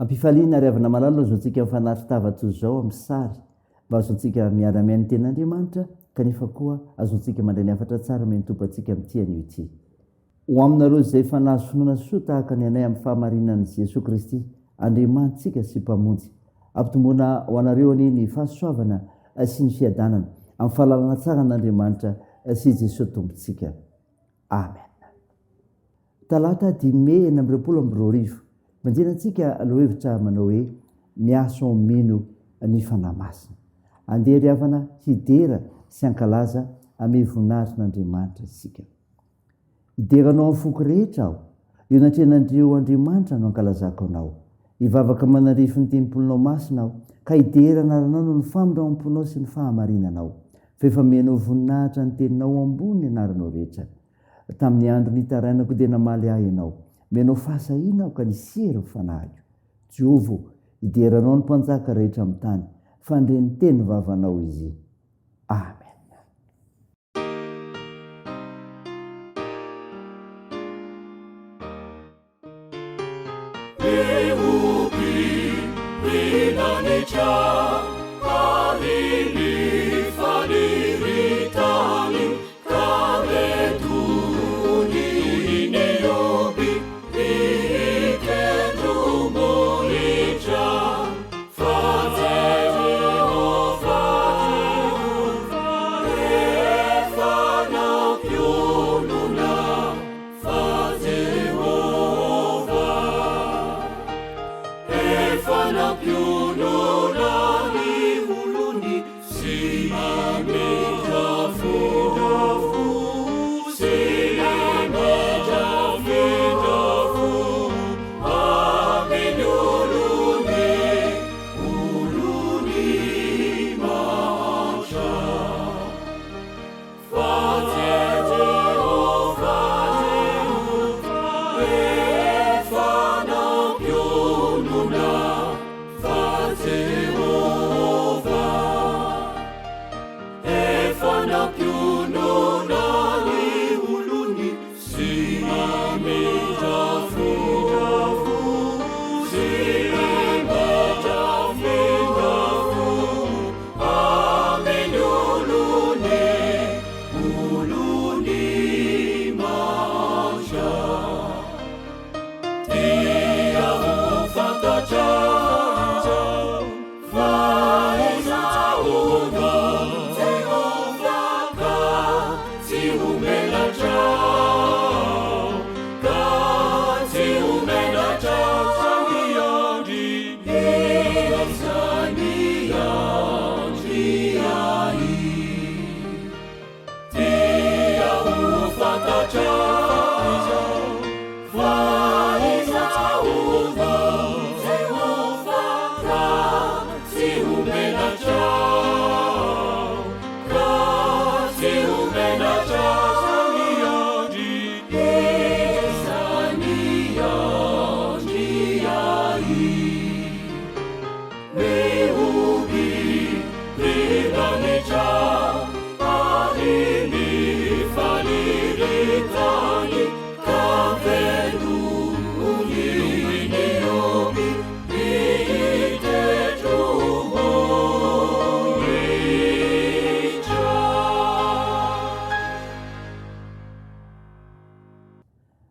ampifaliana ry avana malalo azoantsika mifanatritava-tozy zao amin'ny sary mba azoantsika miara-miainy ten'Andriamanitra kanefa koa azoantsika mandray ny afatra tsara mentompo antsika amin'ity ity. Ho aminareo izay efa nahazo finoana soa tahaka ny anay amin'ny fahamarinan'i Jesosy Kristy, Andriamanitsika sy mpamonjy, ampitomboana ho anareo ani ny fahasoavana sy ny fiadanana amin'ny fahalalana tsara n'Andriamanitra sy Jesosy Tompontsika. Amen. Talata 10 May 2022 manjenantsika aloha hevitra manao hoe miaso mino ny fanahy masina. Andeha ry havana hidera sy hankalaza ame voninahitry n'Andriamanitra isika. Hideranao amin'ny foko rehetra aho, eo natrenandreo Andriamanitra no ankalazako anao. Hivavaka manarify ny tempolinao masina aho, ka hidera anaranao no ny famindraom-ponao sy ny fahamarinanao. Fa efa menao voninahitra ny teninao ambony ny anaranao rehetra. Tamin'ny andro nitarainako dia namaly ahy ianao. Menao fahasahiana aho ka nisery fanahiko. Jehova, hideranao ny mpanjaka rehetra amin'ny tany, fandre ny teny vavanao izy. Amen.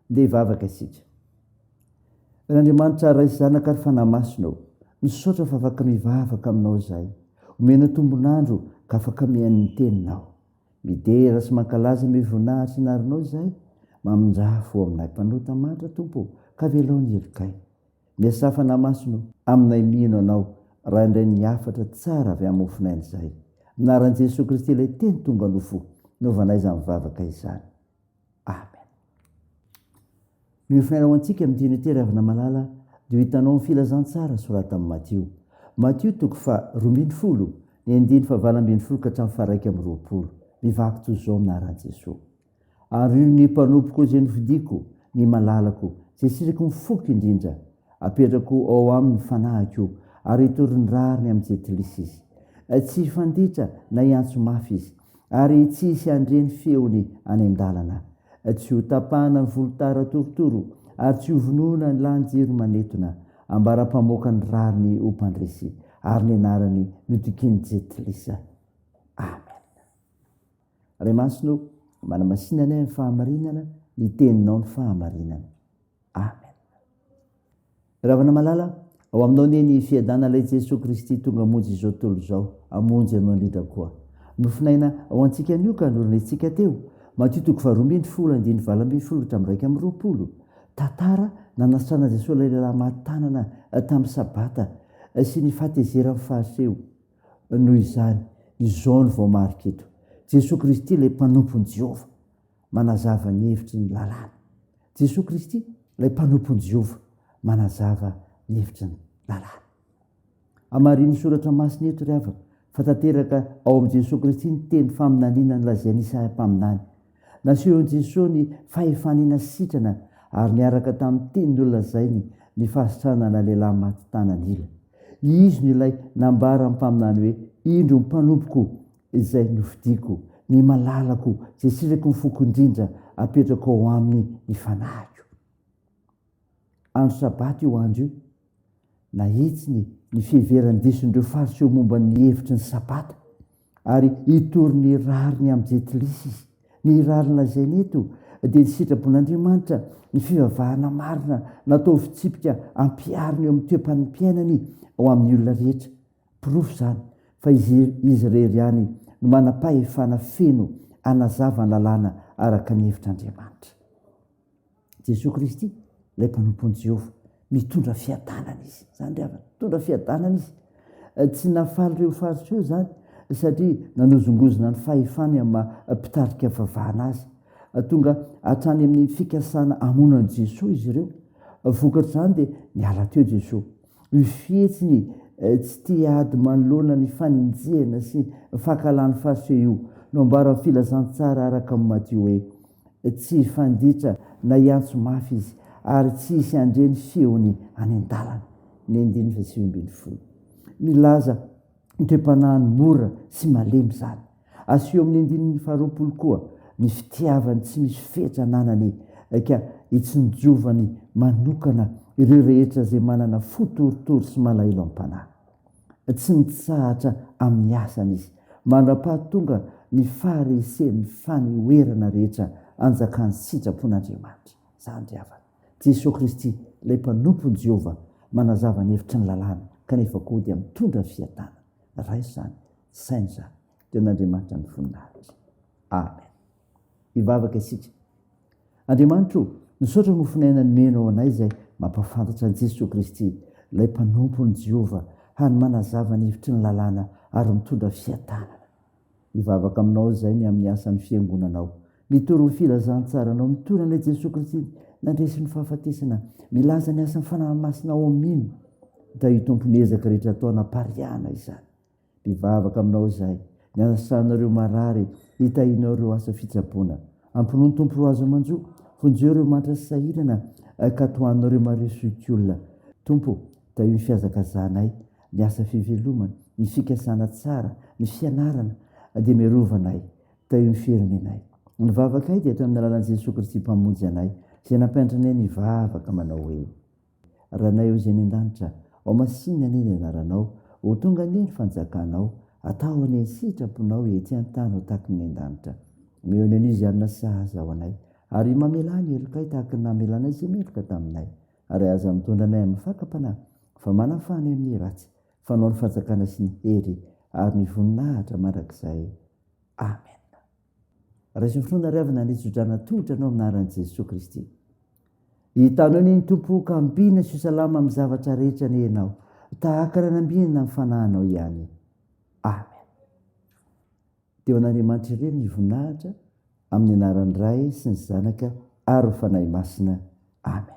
Dia vavaka isika. N'Andriamanitra raisy zanaka ary fanahy masinao, misaotra fa afaka mivavaka aminao zahay. Omena tombonandro ka afaka mihaino ny teninao. Midera sy mankalaza mivoninahitra inarinao zahay, mamonjafo aminay mpanota mantra Tompo, ka velao ny helikay. Miasa fanahy masinao, aminay mino anao, raha indray ny afatra tsara avy amofonay zahay. Anaran'i Jesosy Kristy ilay teny tonga nofo, novanay izany mivavaka izany. Amen. Ny finainao antsika amin'ny unité ravina malala dia hitanao amin'ny filazantsara sorata amin'ny Matio. Matio 2:12, ny 2:20 ka hatramin'ny 1:20. Mivaky toy izao anaran'i Jesosy. Ary io ny mpanompoka izay novidiko, ny malalako, izay sirako mifoky indrindra, apetrako ao aminy fanahiko, ary hitorin-drariny amin'ny jetilisy izy. Tsy fanditra na hiantso mafy izy, ary tsy hisy andreny feony any an-dalana. Tsy ho tapahana ny volotara torotoro, ary tsy ho vonoina ny lanjiro manetona, ambara-pamoaka ny rariny ho mpandresy ary ny anarany nodikiny jetilisa. Amen. Ray masino manamasinana ny fahamarinana, ny teninao ny fahamarinana. Amen. Ravana malala ao aminao ny fiadanalay Jesosy Kristy tonga monjy izao tontolo izao, amonjy anao indrindra koa. Nofinaina ao antsika anio ka noronetsika teo. Matio 2:20 tantara nanasana Jesosy ilay lehilahy maty-tanana tamin'ny sabata sy ny fahatezerany fariseho. Noho izany izao ny vao marika eto. Jesosy Kristy ilay mpanompony Jehova manazava ny hevitry ny lalàna. Jesosy Kristy ilay mpanompony Jehova manazava ny hevitry ny lalàna. Amarin'ny soratra masina eto ry havana fa tanteraka ao amin'i Jesosy Kristy ny teny faminaniana ny lazainy Isaia-paminany. Naseho Jesosy ny fahefanina sitrana ary niaraka tamin'ny teny nolazainy ny fahasitrana lehilahy maty-tanana ila. Izy no ilay nambara amin'ny mpaminany hoe indro ny mpanompoko izay nofidiako, ny malalako izay sirako ny foko-indrindra apetraka ao aminy ny fanahiko. Andro sabaty io andro io nahitsiny ny fiheverany dison'ireo fariseho momba ny hevitry ny sabata ary hitory ny rariny amin'ny jetilisa izy. Ny rariny lazainy eto dia ny sitrapon'Andriamanitra, ny fivavahana marina natao fitsipika ampiariny eo amin'ny toe-panim-piainany ao amin'ny olona rehetra. Pirofo izany fa izy rery ihany no manam-pahefana feno anazava ny lalàna araka ny hevitr'Andriamanitra. Jesosy Kristy ilay mpanompony Jehova mitondra fiadanana izy. Zany ry havana, mitondra fiadanana izy. Tsy nafaly ireo fariseho izany satria nanozongozona ny fahefany amin'ny mpitarika vavahana azy. Tonga hatrany amin'ny fikasana hamonan'i Jesosy izy ireo. Vokatr'izany dia niala teo Jesosy. Ny fihetsiny tsy tia ady manoloana ny faninjehana sy fankalan'ny fariseho io no ambaran'ny filazantsara araka amin'ny Matio hoe tsy fanditra na hiantso mafy izy ary tsy hisy handre ny feony any an-dalana. Ny 9:20. Milaza ny toe-panahiny mora sy malemy izany. Aseho amin'ny 9:20 koa ny fitiavany tsy misy fetra nanany ka hitsinjovany manokana ireo rehetra izay manana fotoritory sy malahelo am-panahy. Tsy mitsahatra amin'ny asany izy, mandrapahatonga ny faharesen'ny fanehoerana rehetra anjakan'ny sitrapon'Andriamanitra. Zany ry havana, Jesosy Kristy ilay mpanompony Jehova manazava ny hevitry ny lalàna kanefa koa dia mitondra fiadanana. Raiso izany, saina izany, dia n'Andriamanitra ny voninahitra. Amen. Hivavaka isika. Andriamanitra, misaotra ny hofinainany menao anay izay mampafantatra an'i Jesosy Kristy ilay mpanompony Jehova hany manazava ny hevitry ny lalàna ary mitondra fiadanana. Hivavaka aminao izay ny amin'ny asan'ny fiangonanao. Mitory ny filazantsaranao, mitory an'ilay Jesosy Kristy nandresy ny fahafatesana, milaza ny asan'ny fanahy masina ao aminy. Da io tompony ezaka rehetra atao anapariana izany. Mivavaka aminao izay, ny asanareo marary, hitahinao ireo asa fitsaboana. Ampinoany tompo ro azo amanjo, fonjeo ireo mantra sy sahirana, ka tohanareo maresoikolona. Tompo, da io ny fiazakazanay, ny asa fivelomana, ny fikasana tsara, ny fianarana, dia miarovanay, da io ny firenenay. Ny vavakay dia atao amin'ny alalan'i Jesosy Kristy mpamonjy anay, izay nampianatranay ny vavaka manao hoe: ranay eo izay ny an-danitra, ao masinina ny anaranao, ho tonga anie ny fanjakanao, atao anie ny sitraponao ety an-tany ho tahaka ny an-danitra. Meo ny an'izy anona sahaza ao anay, ary mamela ny helokay tahaka ny namelanay izay meloka taminay, ary aza mitondra anay amin'ny fakapanahy, fa manafany amin'ny ratsy, fanao ny fanjakana sy ny hery ary ny voninahitra mandrakizay. Amen. Raisy ny finoana ry havana nizodrana tohitra anao amin'ny anaran'i Jesosy Kristy. Hitanao ny tompo ka ambina sy salama amin'ny zavatra rehetra ny ianao, tahaka ny nambinina amin'ny fanahinao ihany. Amen. Teo an'Andriamanitra irery ny voninahitra amin'ny anaran'ny Ray sy ny Zanaka ary ny fanahy masina. Amen.